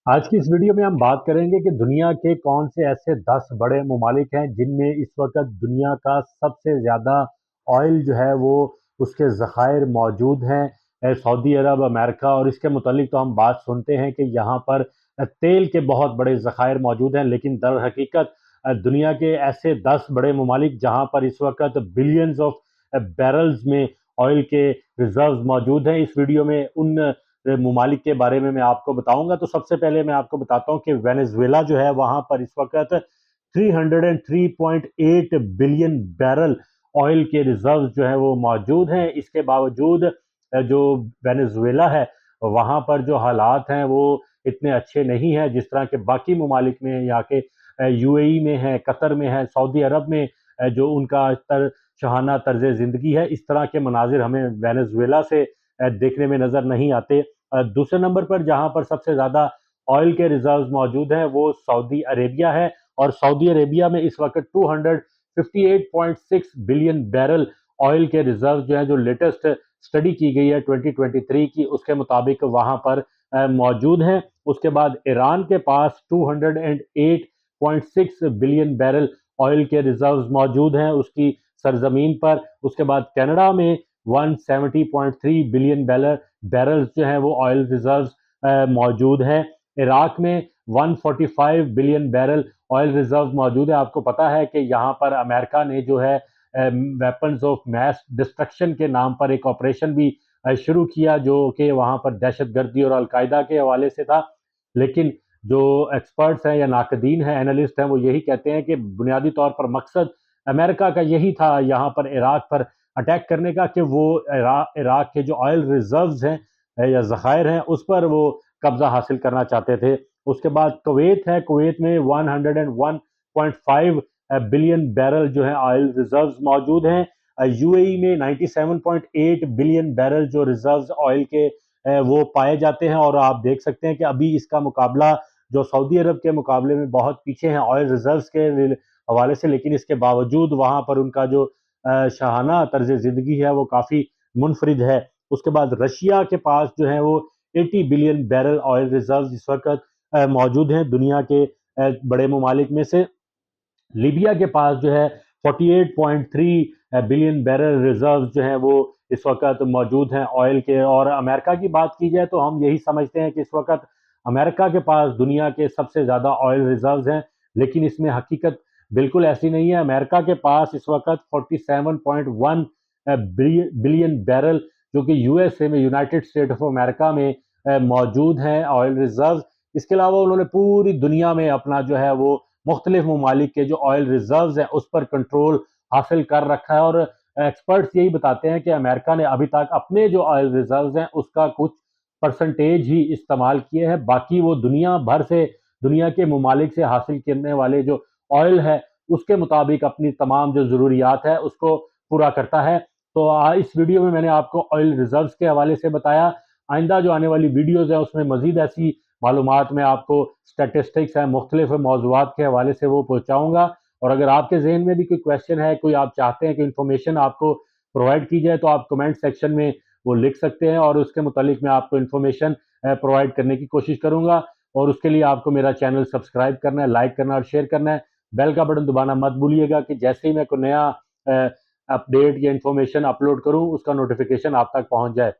आज की इस वीडियो में हम बात करेंगे कि दुनिया के कौन से ऐसे 10 बड़े ममालिक हैं जिनमें इस वक्त दुनिया का सबसे ज़्यादा ऑयल जो है वो उसके ज़खायर मौजूद हैं। सऊदी अरब, अमेरिका, और इसके मुतालिक तो हम बात सुनते हैं कि यहाँ पर तेल के बहुत बड़े ज़खायर मौजूद हैं, लेकिन दर हकीकत दुनिया के ऐसे 10 बड़े ममालिक जहाँ पर इस वक्त बिलियंस ऑफ बैरल्स में ऑयल के रिजर्व्स मौजूद हैं। इस वीडियो में उन ममालिक के बारे में मैं आपको बताऊंगा। तो सबसे पहले मैं आपको बताता हूं कि वेनेजुएला जो है वहां पर इस वक्त 303.8 बिलियन बैरल ऑयल के रिजर्व्स जो है वो मौजूद हैं। इसके बावजूद जो वेनेजुएला है वहां पर जो हालात हैं वो इतने अच्छे नहीं हैं जिस तरह के बाकी ममालिक में, यहाँ के यूएई में है, कतर में है, सऊदी अरब में जो उनका शहाना तर्ज ज़िंदगी है। इस तरह के मनाजिर हमें वेनेजुएला से देखने में नज़र नहीं आते। दूसरे नंबर पर जहां पर सबसे ज़्यादा ऑयल के रिजर्व्स मौजूद हैं वो सऊदी अरेबिया है, और सऊदी अरेबिया में इस वक्त 258.6 बिलियन बैरल ऑयल के रिजर्व जो है, जो लेटेस्ट स्टडी की गई है 2023 की, उसके मुताबिक वहां पर मौजूद हैं। उसके बाद ईरान के पास 208.6 बिलियन बैरल ऑयल के रिजर्व्स मौजूद हैं उसकी सरजमीन पर। उसके बाद कनाडा में 170.3 बिलियन बैरल्स जो हैं वो ऑयल रिजर्व्स मौजूद हैं। इराक में 145 बिलियन बैरल ऑयल रिजर्व मौजूद है। आपको पता है कि यहाँ पर अमेरिका ने जो है वेपन्स ऑफ मैस डिस्ट्रक्शन के नाम पर एक ऑपरेशन भी शुरू किया, जो कि वहाँ पर दहशतगर्दी और अलकायदा के हवाले से था। लेकिन जो एक्सपर्ट्स हैं या नाकदीन हैं, एनालिस्ट हैं, वो यही कहते हैं कि बुनियादी तौर पर मकसद अमेरिका का यही था यहाँ पर इराक पर अटैक करने का, कि वो इराक के जो ऑयल रिजर्व्स हैं या ज़खायर हैं उस पर वो कब्जा हासिल करना चाहते थे। उसके बाद कुवैत है, कुवैत में 101.5 बिलियन बैरल जो है ऑयल रिजर्व्स मौजूद हैं। यूएई में 97.8 बिलियन बैरल जो रिजर्व्स ऑयल के वो पाए जाते हैं। और आप देख सकते हैं कि अभी इसका मुकाबला जो सऊदी अरब के मुकाबले में बहुत पीछे हैं ऑयल रिजर्व्स के हवाले से, लेकिन इसके बावजूद वहाँ पर उनका जो शाहाना तर्ज ज़िंदगी है वो काफ़ी मुनफरिद है। उसके बाद रशिया के पास जो है वो 80 बिलियन बैरल ऑयल रिजर्व्स इस वक्त मौजूद हैं दुनिया के बड़े ममालिक में से। लीबिया के पास जो है 48.3 बिलियन बैरल रिजर्व जो हैं वो इस वक्त मौजूद हैं ऑयल के। और अमेरिका की बात की जाए तो हम यही समझते हैं कि इस वक्त अमेरिका के पास दुनिया के सबसे ज़्यादा ऑयल रिजर्व्स हैं, लेकिन इसमें हकीकत बिल्कुल ऐसी नहीं है। अमेरिका के पास इस वक्त 47.1 बिलियन बैरल जो कि यूएसए में, यूनाइटेड स्टेट ऑफ अमेरिका में मौजूद हैं ऑयल रिजर्व। इसके अलावा उन्होंने पूरी दुनिया में अपना जो है वो मुख्तलिफ ममालिक के जो ऑयल रिजर्व्स हैं उस पर कंट्रोल हासिल कर रखा है। और एक्सपर्ट्स यही बताते हैं कि अमेरिका ने अभी तक अपने जो ऑयल रिजर्व्स हैं उसका कुछ परसेंटेज ही इस्तेमाल किए हैं, बाकी वो दुनिया भर से, दुनिया के ममालिक से हासिल करने वाले जो ऑयल है उसके मुताबिक अपनी तमाम जो ज़रूरियात है उसको पूरा करता है। तो इस वीडियो में मैंने आपको ऑयल रिजर्व्स के हवाले से बताया। आइंदा जो आने वाली वीडियोज़ हैं उसमें मज़ीद ऐसी मालूमात मैं आपको, स्टैटिस्टिक्स है, मुख्तलिफ मौज़ूआत के हवाले से वो पहुँचाऊँगा। और अगर आपके जहन में भी कोई क्वेश्चन है, कोई आप चाहते हैं कि इन्फॉर्मेशन आपको प्रोवाइड की जाए, तो आप कमेंट सेक्शन में वो लिख सकते हैं और उसके मुतालिक मैं आपको इन्फॉर्मेशन प्रोवाइड करने की कोशिश करूँगा। और उसके लिए आपको मेरा चैनल सब्सक्राइब करना है, लाइक करना है और शेयर करना है। बेल का बटन दबाना मत भूलिएगा कि जैसे ही मैं कोई नया अपडेट या इन्फॉर्मेशन अपलोड करूँ उसका नोटिफिकेशन आप तक पहुँच जाए।